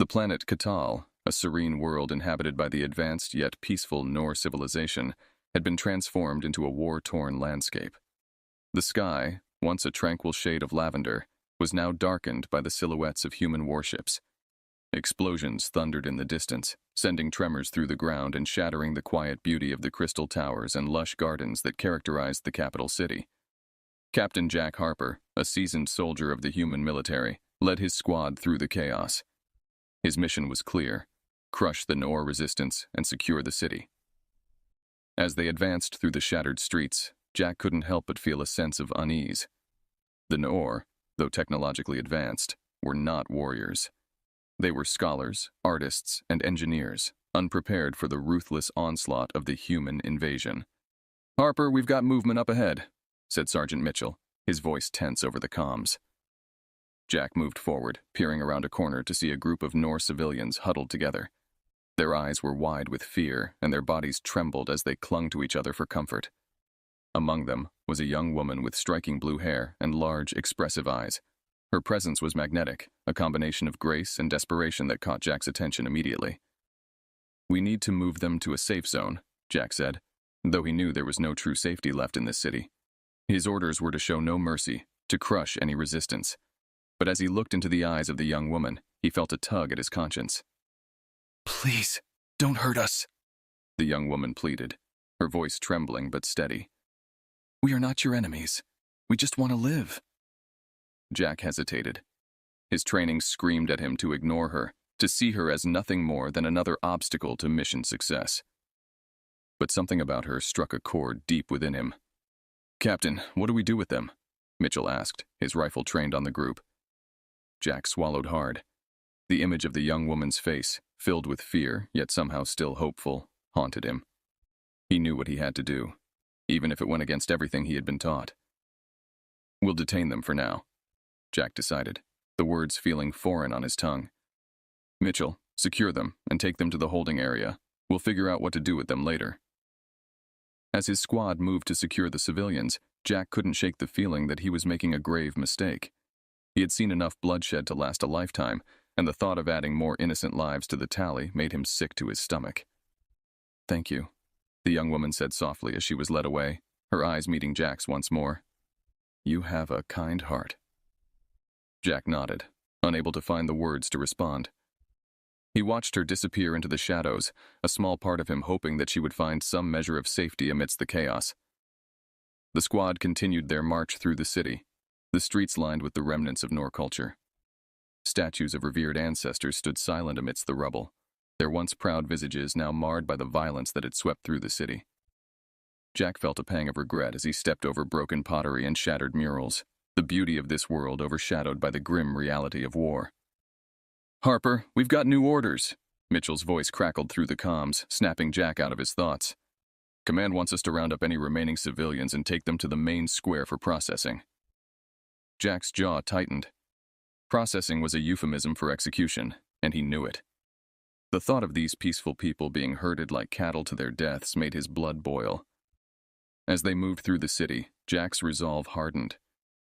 The planet Katal, a serene world inhabited by the advanced yet peaceful Nor civilization, had been transformed into a war-torn landscape. The sky, once a tranquil shade of lavender, was now darkened by the silhouettes of human warships. Explosions thundered in the distance, sending tremors through the ground and shattering the quiet beauty of the crystal towers and lush gardens that characterized the capital city. Captain Jack Harper, a seasoned soldier of the human military, led his squad through the chaos. His mission was clear: crush the Nor resistance and secure the city. As they advanced through the shattered streets, Jack couldn't help but feel a sense of unease. The Nor, though technologically advanced, were not warriors. They were scholars, artists, and engineers, unprepared for the ruthless onslaught of the human invasion. "Harper, we've got movement up ahead," said Sergeant Mitchell, his voice tense over the comms. Jack moved forward, peering around a corner to see a group of Nor civilians huddled together. Their eyes were wide with fear, and their bodies trembled as they clung to each other for comfort. Among them was a young woman with striking blue hair and large, expressive eyes. Her presence was magnetic, a combination of grace and desperation that caught Jack's attention immediately. "We need to move them to a safe zone," Jack said, though he knew there was no true safety left in this city. His orders were to show no mercy, to crush any resistance. But as he looked into the eyes of the young woman, he felt a tug at his conscience. "Please, don't hurt us," the young woman pleaded, her voice trembling but steady. "We are not your enemies. We just want to live." Jack hesitated. His training screamed at him to ignore her, to see her as nothing more than another obstacle to mission success. But something about her struck a chord deep within him. "Captain, what do we do with them?" Mitchell asked, his rifle trained on the group. Jack swallowed hard. The image of the young woman's face, filled with fear, yet somehow still hopeful, haunted him. He knew what he had to do, even if it went against everything he had been taught. "We'll detain them for now," Jack decided, the words feeling foreign on his tongue. "Mitchell, secure them and take them to the holding area. We'll figure out what to do with them later." As his squad moved to secure the civilians, Jack couldn't shake the feeling that he was making a grave mistake. He had seen enough bloodshed to last a lifetime, and the thought of adding more innocent lives to the tally made him sick to his stomach. "Thank you," the young woman said softly as she was led away, her eyes meeting Jack's once more. "You have a kind heart." Jack nodded, unable to find the words to respond. He watched her disappear into the shadows, a small part of him hoping that she would find some measure of safety amidst the chaos. The squad continued their march through the city, the streets lined with the remnants of Nor culture. Statues of revered ancestors stood silent amidst the rubble, their once proud visages now marred by the violence that had swept through the city. Jack felt a pang of regret as he stepped over broken pottery and shattered murals, the beauty of this world overshadowed by the grim reality of war. "Harper, we've got new orders," Mitchell's voice crackled through the comms, snapping Jack out of his thoughts. "Command wants us to round up any remaining civilians and take them to the main square for processing." Jack's jaw tightened. Processing was a euphemism for execution, and he knew it. The thought of these peaceful people being herded like cattle to their deaths made his blood boil. As they moved through the city, Jack's resolve hardened.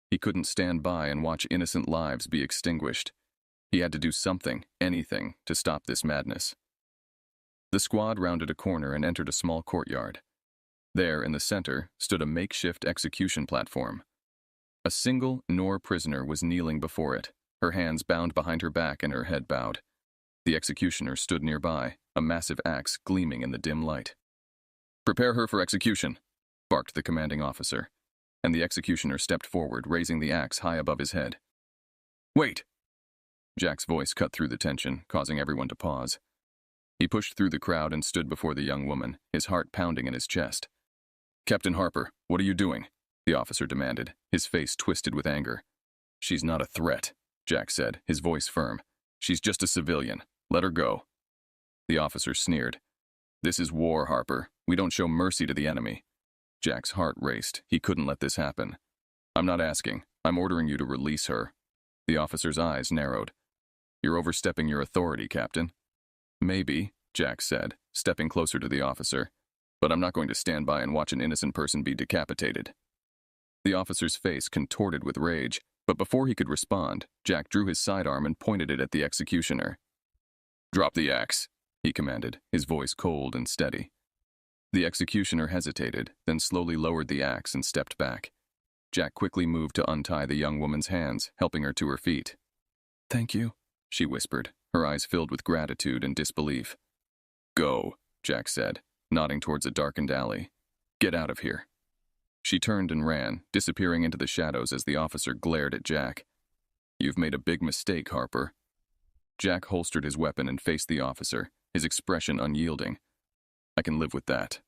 He couldn't stand by and watch innocent lives be extinguished. He had to do something, anything, to stop this madness. The squad rounded a corner and entered a small courtyard. There, in the center, stood a makeshift execution platform. A single Nor prisoner was kneeling before it, her hands bound behind her back and her head bowed. The executioner stood nearby, a massive axe gleaming in the dim light. "Prepare her for execution," barked the commanding officer, and the executioner stepped forward, raising the axe high above his head. "Wait!" Jack's voice cut through the tension, causing everyone to pause. He pushed through the crowd and stood before the young woman, his heart pounding in his chest. "Captain Harper, what are you doing?" the officer demanded, his face twisted with anger. "She's not a threat," Jack said, his voice firm. "She's just a civilian. Let her go." The officer sneered. "This is war, Harper. We don't show mercy to the enemy." Jack's heart raced. He couldn't let this happen. "I'm not asking. I'm ordering you to release her." The officer's eyes narrowed. "You're overstepping your authority, Captain." "Maybe," Jack said, stepping closer to the officer. "But I'm not going to stand by and watch an innocent person be decapitated." The officer's face contorted with rage, but before he could respond, Jack drew his sidearm and pointed it at the executioner. Drop the axe, he commanded, his voice cold and steady. The executioner hesitated, then slowly lowered the axe and stepped back. Jack quickly moved to untie the young woman's hands, helping her to her feet. "Thank you," she whispered, her eyes filled with gratitude and disbelief. "Go," Jack said, nodding towards a darkened alley. "Get out of here." She turned and ran, disappearing into the shadows as the officer glared at Jack. "You've made a big mistake, Harper." Jack holstered his weapon and faced the officer, his expression unyielding. "I can live with that."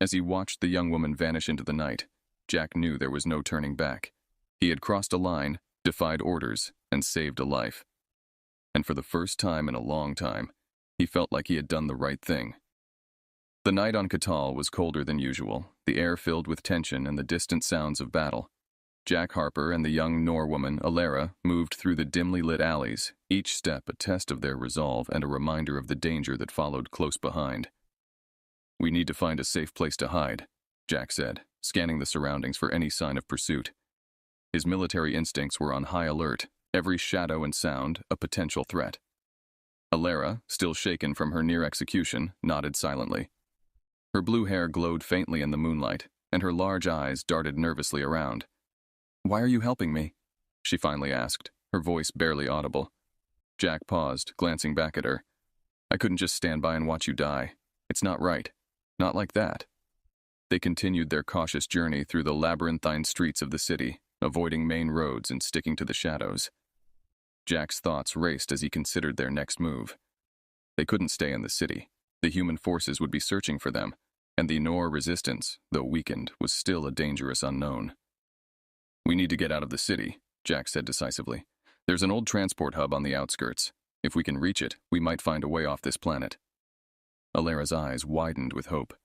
As he watched the young woman vanish into the night, Jack knew there was no turning back. He had crossed a line, defied orders, and saved a life. And for the first time in a long time, he felt like he had done the right thing. The night on Catal was colder than usual, the air filled with tension and the distant sounds of battle. Jack Harper and the young Norwoman, Alara, moved through the dimly lit alleys, each step a test of their resolve and a reminder of the danger that followed close behind. "We need to find a safe place to hide," Jack said, scanning the surroundings for any sign of pursuit. His military instincts were on high alert, every shadow and sound a potential threat. Alara, still shaken from her near execution, nodded silently. Her blue hair glowed faintly in the moonlight, and her large eyes darted nervously around. "Why are you helping me?" she finally asked, her voice barely audible. Jack paused, glancing back at her. "I couldn't just stand by and watch you die. It's not right. Not like that." They continued their cautious journey through the labyrinthine streets of the city, avoiding main roads and sticking to the shadows. Jack's thoughts raced as he considered their next move. They couldn't stay in the city. The human forces would be searching for them, and the Nor resistance, though weakened, was still a dangerous unknown. "We need to get out of the city," Jack said decisively. "There's an old transport hub on the outskirts. If we can reach it, we might find a way off this planet." Alara's eyes widened with hope.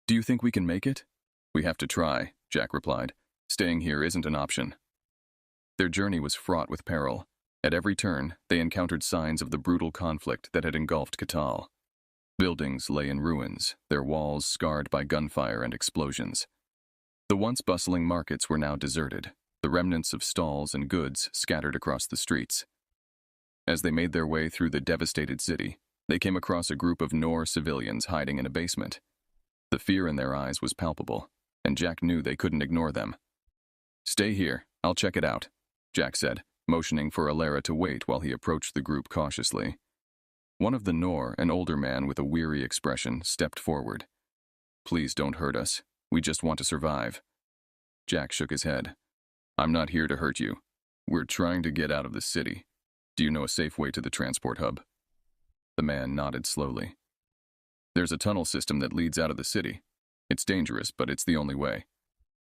"Do you think we can make it?" "We have to try," Jack replied. "Staying here isn't an option." Their journey was fraught with peril. At every turn, they encountered signs of the brutal conflict that had engulfed Catal. Buildings lay in ruins, their walls scarred by gunfire and explosions. The once bustling markets were now deserted, the remnants of stalls and goods scattered across the streets. As they made their way through the devastated city, they came across a group of Nor civilians hiding in a basement. The fear in their eyes was palpable, and Jack knew they couldn't ignore them. "Stay here, I'll check it out," Jack said, motioning for Alara to wait while he approached the group cautiously. One of the Nor, an older man with a weary expression, stepped forward. "Please don't hurt us. We just want to survive." Jack shook his head. "I'm not here to hurt you. We're trying to get out of the city. Do you know a safe way to the transport hub?" The man nodded slowly. "There's a tunnel system that leads out of the city. It's dangerous, but it's the only way."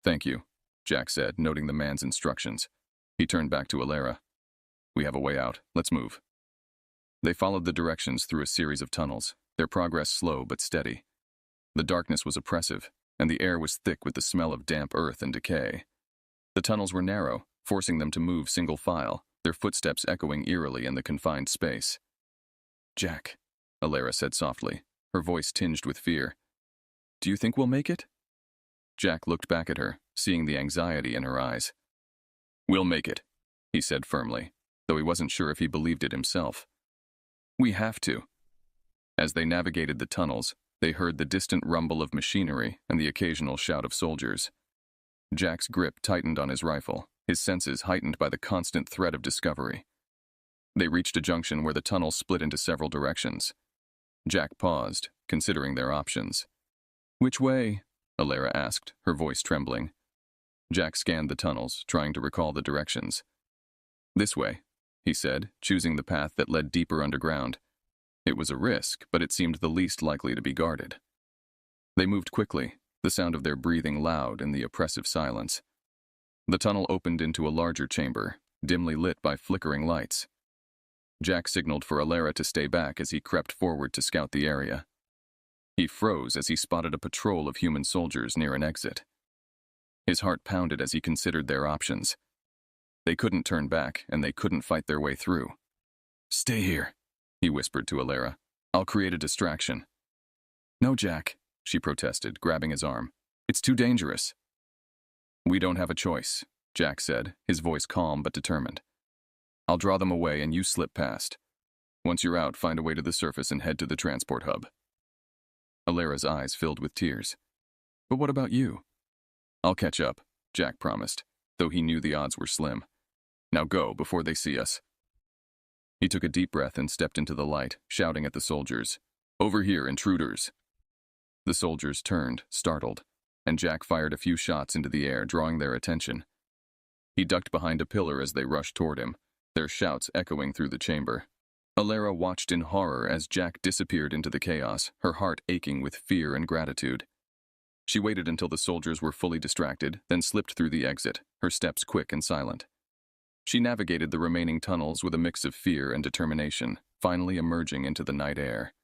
"Thank you," Jack said, noting the man's instructions. He turned back to Alara. "We have a way out. Let's move." They followed the directions through a series of tunnels, their progress slow but steady. The darkness was oppressive, and the air was thick with the smell of damp earth and decay. The tunnels were narrow, forcing them to move single file, their footsteps echoing eerily in the confined space. "Jack," Alara said softly, her voice tinged with fear. "Do you think we'll make it?" Jack looked back at her, seeing the anxiety in her eyes. "We'll make it," he said firmly, though he wasn't sure if he believed it himself. "We have to." As they navigated the tunnels, they heard the distant rumble of machinery and the occasional shout of soldiers. Jack's grip tightened on his rifle, his senses heightened by the constant threat of discovery. They reached a junction where the tunnel split into several directions. Jack paused, considering their options. "Which way?" Alara asked, her voice trembling. Jack scanned the tunnels, trying to recall the directions. "This way," he said, choosing the path that led deeper underground. It was a risk, but it seemed the least likely to be guarded. They moved quickly, the sound of their breathing loud in the oppressive silence. The tunnel opened into a larger chamber, dimly lit by flickering lights. Jack signaled for Alara to stay back as he crept forward to scout the area. He froze as he spotted a patrol of human soldiers near an exit. His heart pounded as he considered their options. They couldn't turn back, and they couldn't fight their way through. "Stay here," he whispered to Alara. "I'll create a distraction." "No, Jack," she protested, grabbing his arm. "It's too dangerous." "We don't have a choice," Jack said, his voice calm but determined. "I'll draw them away and you slip past." Once you're out, find a way to the surface and head to the transport hub. Alera's eyes filled with tears. But what about you? I'll catch up, Jack promised, though he knew the odds were slim. Now go, before they see us. He took a deep breath and stepped into the light, shouting at the soldiers, "Over here, intruders!" The soldiers turned, startled, and Jack fired a few shots into the air, drawing their attention. He ducked behind a pillar as they rushed toward him, their shouts echoing through the chamber. Alera watched in horror as Jack disappeared into the chaos, her heart aching with fear and gratitude. She waited until the soldiers were fully distracted, then slipped through the exit, her steps quick and silent. She navigated the remaining tunnels with a mix of fear and determination, finally emerging into the night air.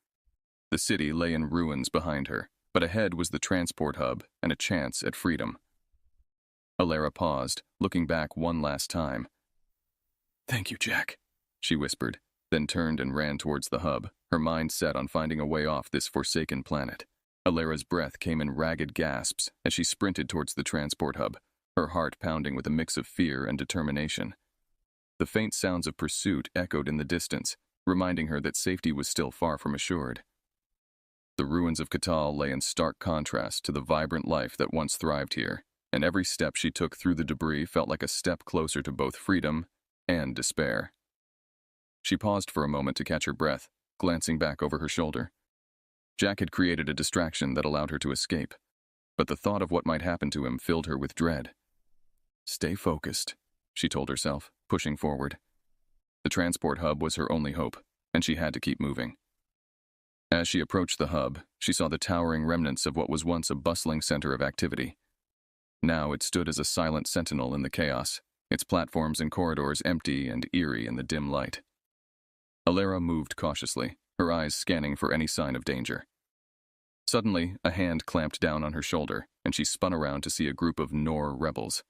The city lay in ruins behind her, but ahead was the transport hub and a chance at freedom. Alera paused, looking back one last time. "Thank you, Jack," she whispered, then turned and ran towards the hub, her mind set on finding a way off this forsaken planet. Alera's breath came in ragged gasps as she sprinted towards the transport hub, her heart pounding with a mix of fear and determination. The faint sounds of pursuit echoed in the distance, reminding her that safety was still far from assured. The ruins of Catal lay in stark contrast to the vibrant life that once thrived here, and every step she took through the debris felt like a step closer to both freedom and despair. She paused for a moment to catch her breath, glancing back over her shoulder. Jack had created a distraction that allowed her to escape, but the thought of what might happen to him filled her with dread. "Stay focused," she told herself, pushing forward. The transport hub was her only hope, and she had to keep moving. As she approached the hub, she saw the towering remnants of what was once a bustling center of activity. Now it stood as a silent sentinel in the chaos, its platforms and corridors empty and eerie in the dim light. Alera moved cautiously, her eyes scanning for any sign of danger. Suddenly, a hand clamped down on her shoulder, and she spun around to see a group of Nor rebels.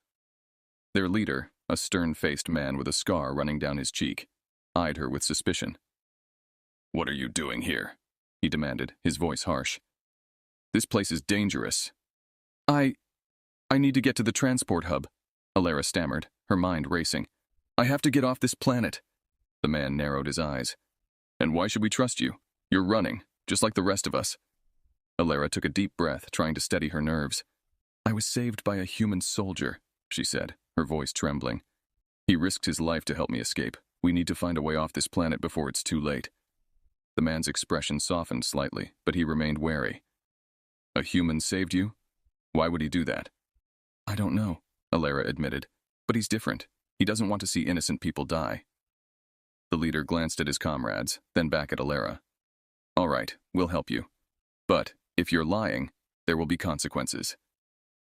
Their leader, a stern-faced man with a scar running down his cheek, eyed her with suspicion. "What are you doing here?" he demanded, his voice harsh. "This place is dangerous." I need to get to the transport hub," Alera stammered, her mind racing. "I have to get off this planet." The man narrowed his eyes. "And why should we trust you? You're running, just like the rest of us." Alera took a deep breath, trying to steady her nerves. "I was saved by a human soldier," she said, her voice trembling. "He risked his life to help me escape. We need to find a way off this planet before it's too late." The man's expression softened slightly, but he remained wary. "A human saved you? Why would he do that?" "I don't know," Alera admitted, "but he's different. He doesn't want to see innocent people die." The leader glanced at his comrades, then back at Alera. "All right, we'll help you. But if you're lying, there will be consequences."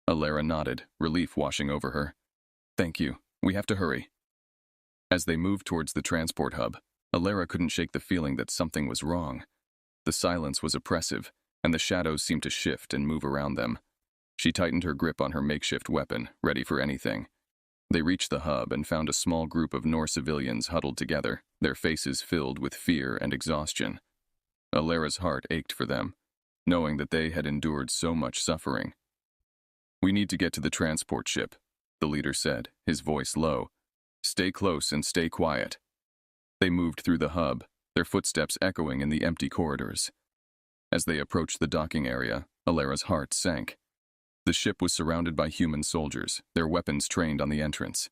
Alera nodded, relief washing over her. "Thank you. We have to hurry." As they moved towards the transport hub, Alera couldn't shake the feeling that something was wrong. The silence was oppressive, and the shadows seemed to shift and move around them. She tightened her grip on her makeshift weapon, ready for anything. They reached the hub and found a small group of Nor civilians huddled together, their faces filled with fear and exhaustion. Alera's heart ached for them, knowing that they had endured so much suffering. "We need to get to the transport ship," the leader said, his voice low. "Stay close and stay quiet." They moved through the hub, their footsteps echoing in the empty corridors. As they approached the docking area, Alera's heart sank. The ship was surrounded by human soldiers, their weapons trained on the entrance.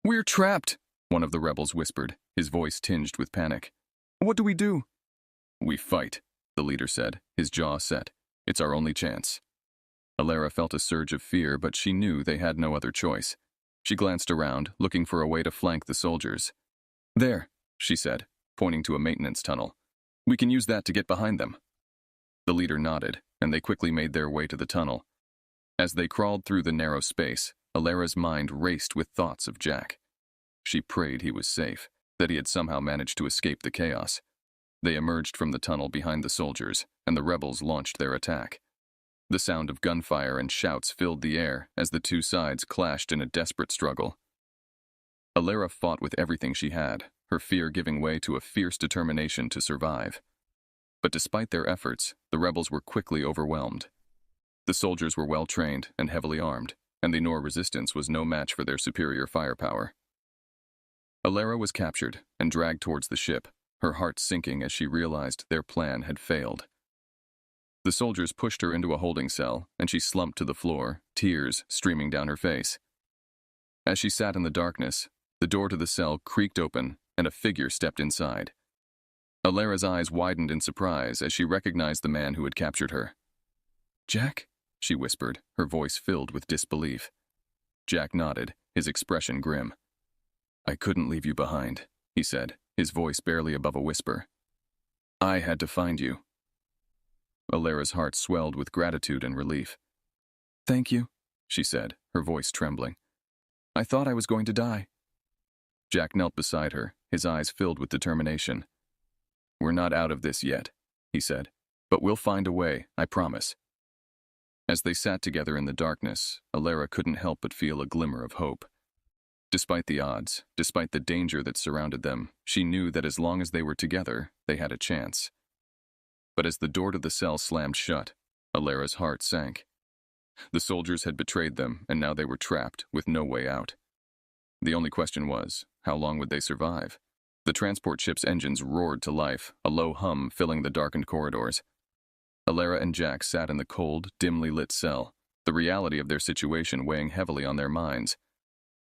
"We're trapped," one of the rebels whispered, his voice tinged with panic. "What do we do?" "We fight," the leader said, his jaw set. "It's our only chance." Alera felt a surge of fear, but she knew they had no other choice. She glanced around, looking for a way to flank the soldiers. "There," she said, pointing to a maintenance tunnel. "We can use that to get behind them." The leader nodded, and they quickly made their way to the tunnel. As they crawled through the narrow space, Alera's mind raced with thoughts of Jack. She prayed he was safe, that he had somehow managed to escape the chaos. They emerged from the tunnel behind the soldiers, and the rebels launched their attack. The sound of gunfire and shouts filled the air as the two sides clashed in a desperate struggle. Alera fought with everything she had, her fear giving way to a fierce determination to survive. But despite their efforts, the rebels were quickly overwhelmed. The soldiers were well trained and heavily armed, and the Nor resistance was no match for their superior firepower. Alera was captured and dragged towards the ship, her heart sinking as she realized their plan had failed. The soldiers pushed her into a holding cell, and she slumped to the floor, tears streaming down her face. As she sat in the darkness, the door to the cell creaked open, and a figure stepped inside. Alara's eyes widened in surprise as she recognized the man who had captured her. "Jack?" she whispered, her voice filled with disbelief. Jack nodded, his expression grim. "I couldn't leave you behind," he said, his voice barely above a whisper. "I had to find you." Alara's heart swelled with gratitude and relief. "Thank you," she said, her voice trembling. "I thought I was going to die." Jack knelt beside her, his eyes filled with determination. "We're not out of this yet," he said, "but we'll find a way, I promise." As they sat together in the darkness, Alara couldn't help but feel a glimmer of hope. Despite the odds, despite the danger that surrounded them, she knew that as long as they were together, they had a chance. But as the door to the cell slammed shut, Alara's heart sank. The soldiers had betrayed them, and now they were trapped, with no way out. The only question was, how long would they survive? The transport ship's engines roared to life, a low hum filling the darkened corridors. Alara and Jack sat in the cold, dimly lit cell, the reality of their situation weighing heavily on their minds.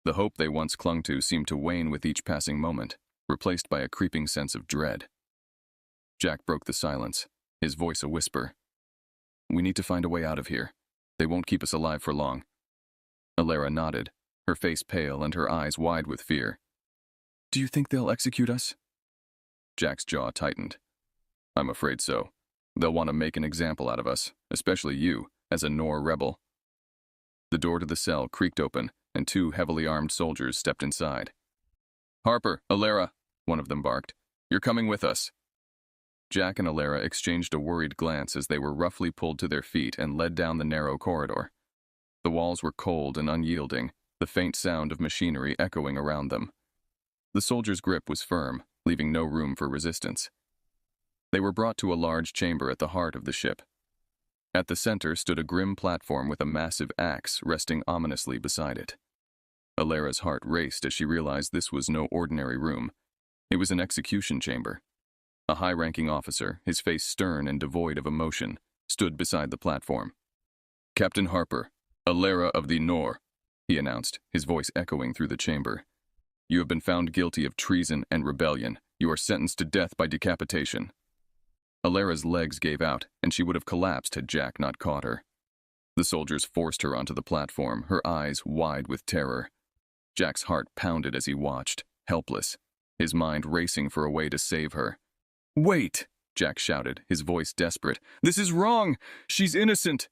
The hope they once clung to seemed to wane with each passing moment, replaced by a creeping sense of dread. Jack broke the silence, his voice a whisper. "We need to find a way out of here. They won't keep us alive for long." Alara nodded, her face pale and her eyes wide with fear. "Do you think they'll execute us?" Jack's jaw tightened. "I'm afraid so. They'll want to make an example out of us, especially you, as a Nor rebel." The door to the cell creaked open, and two heavily armed soldiers stepped inside. "Harper, Alara," one of them barked. "You're coming with us." Jack and Alara exchanged a worried glance as they were roughly pulled to their feet and led down the narrow corridor. The walls were cold and unyielding, the faint sound of machinery echoing around them. The soldiers' grip was firm, leaving no room for resistance. They were brought to a large chamber at the heart of the ship. At the center stood a grim platform with a massive axe resting ominously beside it. Alara's heart raced as she realized this was no ordinary room. It was an execution chamber. A high-ranking officer, his face stern and devoid of emotion, stood beside the platform. "Captain Harper, Alara of the Nor," he announced, his voice echoing through the chamber. "You have been found guilty of treason and rebellion. You are sentenced to death by decapitation." Alara's legs gave out, and she would have collapsed had Jack not caught her. The soldiers forced her onto the platform, her eyes wide with terror. Jack's heart pounded as he watched, helpless, his mind racing for a way to save her. "Wait!" Jack shouted, his voice desperate. "This is wrong! She's innocent!"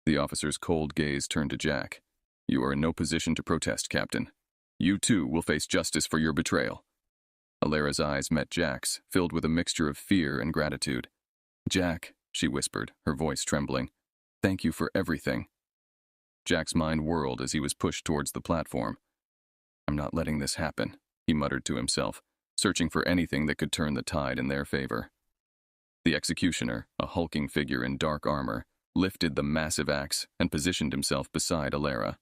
The officer's cold gaze turned to Jack. "You are in no position to protest, Captain. You too will face justice for your betrayal." Alara's eyes met Jack's, filled with a mixture of fear and gratitude. "Jack," she whispered, her voice trembling, "thank you for everything." Jack's mind whirled as he was pushed towards the platform. "I'm not letting this happen," he muttered to himself, searching for anything that could turn the tide in their favor. The executioner, a hulking figure in dark armor, lifted the massive axe and positioned himself beside Alara.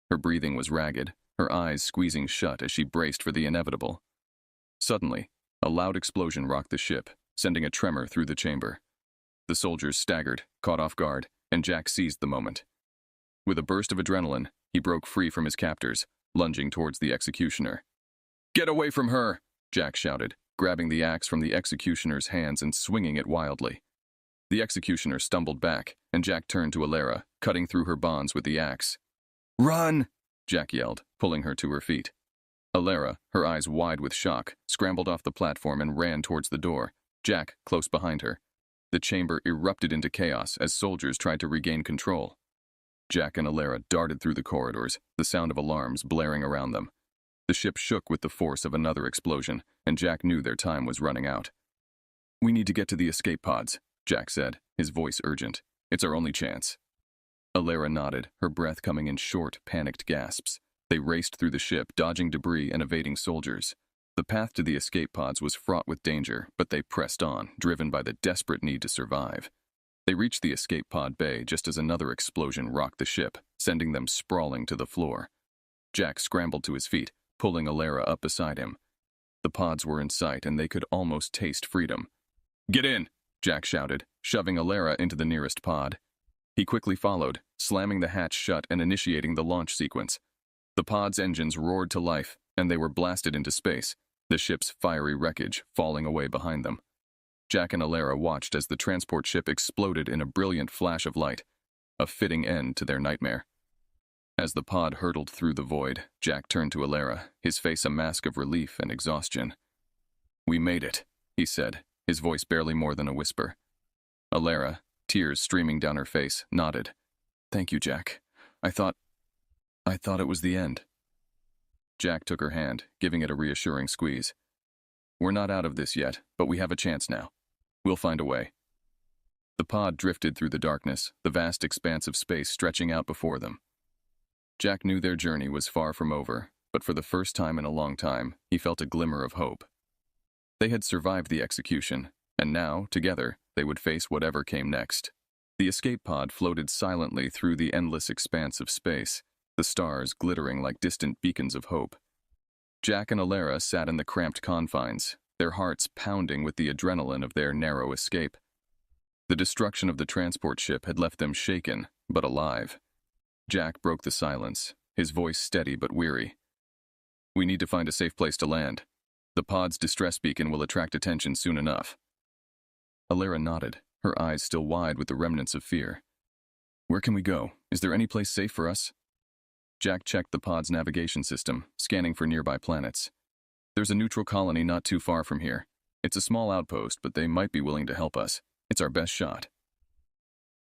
Her breathing was ragged, her eyes squeezing shut as she braced for the inevitable. Suddenly, a loud explosion rocked the ship, sending a tremor through the chamber. The soldiers staggered, caught off guard, and Jack seized the moment. With a burst of adrenaline, he broke free from his captors, lunging towards the executioner. "Get away from her!" Jack shouted, grabbing the axe from the executioner's hands and swinging it wildly. The executioner stumbled back, and Jack turned to Alara, cutting through her bonds with the axe. "Run!" Jack yelled, pulling her to her feet. Alara, her eyes wide with shock, scrambled off the platform and ran towards the door, Jack close behind her. The chamber erupted into chaos as soldiers tried to regain control. Jack and Alara darted through the corridors, the sound of alarms blaring around them. The ship shook with the force of another explosion, and Jack knew their time was running out. "We need to get to the escape pods," Jack said, his voice urgent. "It's our only chance." Alara nodded, her breath coming in short, panicked gasps. They raced through the ship, dodging debris and evading soldiers. The path to the escape pods was fraught with danger, but they pressed on, driven by the desperate need to survive. They reached the escape pod bay just as another explosion rocked the ship, sending them sprawling to the floor. Jack scrambled to his feet, pulling Alara up beside him. The pods were in sight, and they could almost taste freedom. "Get in!" Jack shouted, shoving Alara into the nearest pod. He quickly followed, slamming the hatch shut and initiating the launch sequence. The pod's engines roared to life, and they were blasted into space, the ship's fiery wreckage falling away behind them. Jack and Alara watched as the transport ship exploded in a brilliant flash of light, a fitting end to their nightmare. As the pod hurtled through the void, Jack turned to Alara, his face a mask of relief and exhaustion. "We made it," he said, his voice barely more than a whisper. Alara, tears streaming down her face, nodded. "Thank you, Jack. I thought it was the end." Jack took her hand, giving it a reassuring squeeze. "We're not out of this yet, but we have a chance now. We'll find a way." The pod drifted through the darkness, the vast expanse of space stretching out before them. Jack knew their journey was far from over, but for the first time in a long time, he felt a glimmer of hope. They had survived the execution, and now, together, they would face whatever came next. The escape pod floated silently through the endless expanse of space, the stars glittering like distant beacons of hope. Jack and Alara sat in the cramped confines, their hearts pounding with the adrenaline of their narrow escape. The destruction of the transport ship had left them shaken, but alive. Jack broke the silence, his voice steady but weary. "We need to find a safe place to land. The pod's distress beacon will attract attention soon enough." Alara nodded, her eyes still wide with the remnants of fear. "Where can we go? Is there any place safe for us?" Jack checked the pod's navigation system, scanning for nearby planets. "There's a neutral colony not too far from here. It's a small outpost, but they might be willing to help us. It's our best shot."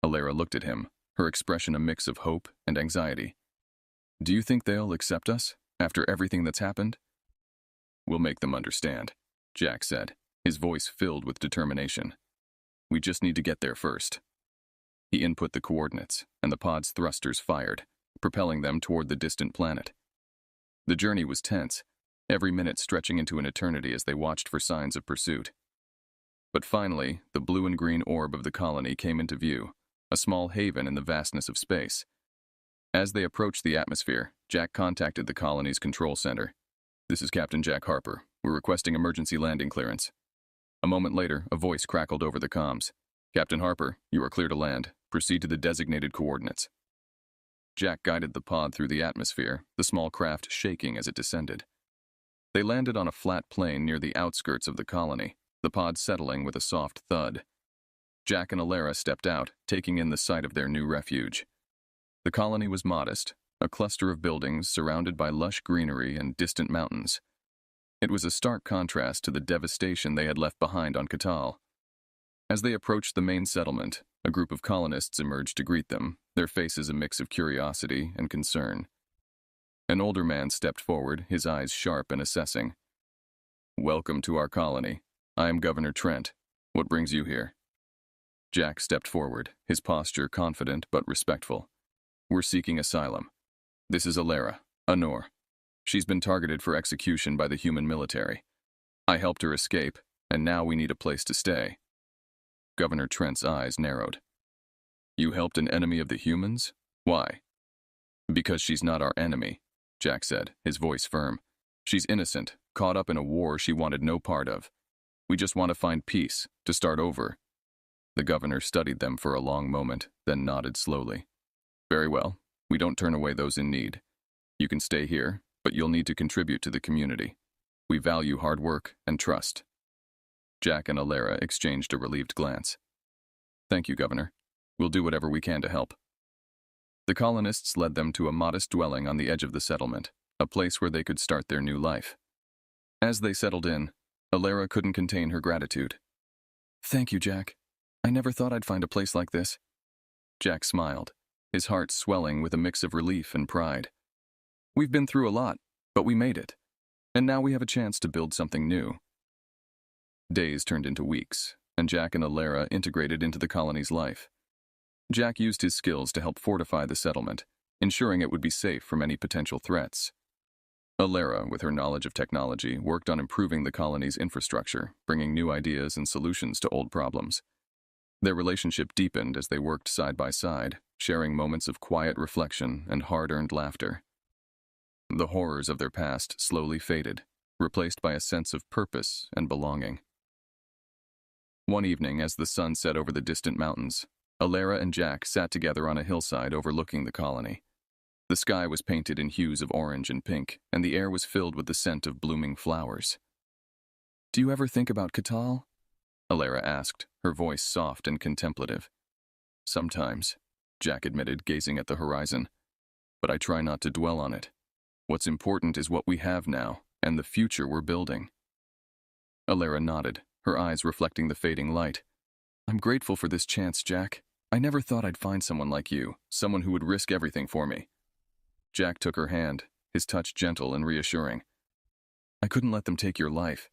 Alara looked at him, her expression a mix of hope and anxiety. "Do you think they'll accept us, after everything that's happened?" "We'll make them understand," Jack said, his voice filled with determination. "We just need to get there first." He input the coordinates, and the pod's thrusters fired, propelling them toward the distant planet. The journey was tense, every minute stretching into an eternity as they watched for signs of pursuit. But finally, the blue and green orb of the colony came into view, a small haven in the vastness of space. As they approached the atmosphere, Jack contacted the colony's control center. "This is Captain Jack Harper. We're requesting emergency landing clearance." A moment later, a voice crackled over the comms. "Captain Harper, you are clear to land. Proceed to the designated coordinates." Jack guided the pod through the atmosphere, the small craft shaking as it descended. They landed on a flat plain near the outskirts of the colony, the pod settling with a soft thud. Jack and Alara stepped out, taking in the sight of their new refuge. The colony was modest, a cluster of buildings surrounded by lush greenery and distant mountains. It was a stark contrast to the devastation they had left behind on Catal. As they approached the main settlement, a group of colonists emerged to greet them, their faces a mix of curiosity and concern. An older man stepped forward, his eyes sharp and assessing. "Welcome to our colony. I am Governor Trent. What brings you here?" Jack stepped forward, his posture confident but respectful. "We're seeking asylum. This is Alara, Anor. She's been targeted for execution by the human military. I helped her escape, and now we need a place to stay." Governor Trent's eyes narrowed. "You helped an enemy of the humans? Why?" "Because she's not our enemy," Jack said, his voice firm. "She's innocent, caught up in a war she wanted no part of. We just want to find peace, to start over." The governor studied them for a long moment, then nodded slowly. "Very well. We don't turn away those in need. You can stay here, but you'll need to contribute to the community. We value hard work and trust." Jack and Alara exchanged a relieved glance. "Thank you, Governor. We'll do whatever we can to help." The colonists led them to a modest dwelling on the edge of the settlement, a place where they could start their new life. As they settled in, Alara couldn't contain her gratitude. "Thank you, Jack. I never thought I'd find a place like this." Jack smiled, his heart swelling with a mix of relief and pride. "We've been through a lot, but we made it. And now we have a chance to build something new." Days turned into weeks, and Jack and Alara integrated into the colony's life. Jack used his skills to help fortify the settlement, ensuring it would be safe from any potential threats. Alara, with her knowledge of technology, worked on improving the colony's infrastructure, bringing new ideas and solutions to old problems. Their relationship deepened as they worked side by side, sharing moments of quiet reflection and hard-earned laughter. The horrors of their past slowly faded, replaced by a sense of purpose and belonging. One evening, as the sun set over the distant mountains, Alara and Jack sat together on a hillside overlooking the colony. The sky was painted in hues of orange and pink, and the air was filled with the scent of blooming flowers. "Do you ever think about Catal?" Alara asked, her voice soft and contemplative. "Sometimes," Jack admitted, gazing at the horizon. "But I try not to dwell on it. What's important is what we have now, and the future we're building." Alara nodded, her eyes reflecting the fading light. "I'm grateful for this chance, Jack. I never thought I'd find someone like you, someone who would risk everything for me." Jack took her hand, his touch gentle and reassuring. "I couldn't let them take your life.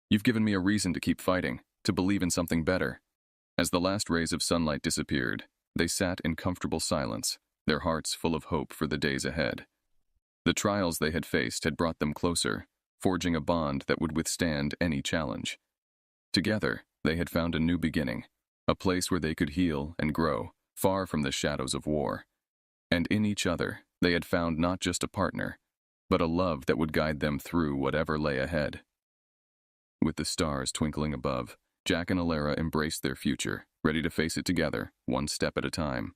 You've given me a reason to keep fighting, to believe in something better." As the last rays of sunlight disappeared, they sat in comfortable silence, their hearts full of hope for the days ahead. The trials they had faced had brought them closer, forging a bond that would withstand any challenge. Together, they had found a new beginning, a place where they could heal and grow, far from the shadows of war. And in each other, they had found not just a partner, but a love that would guide them through whatever lay ahead. With the stars twinkling above, Jack and Alara embraced their future, ready to face it together, one step at a time.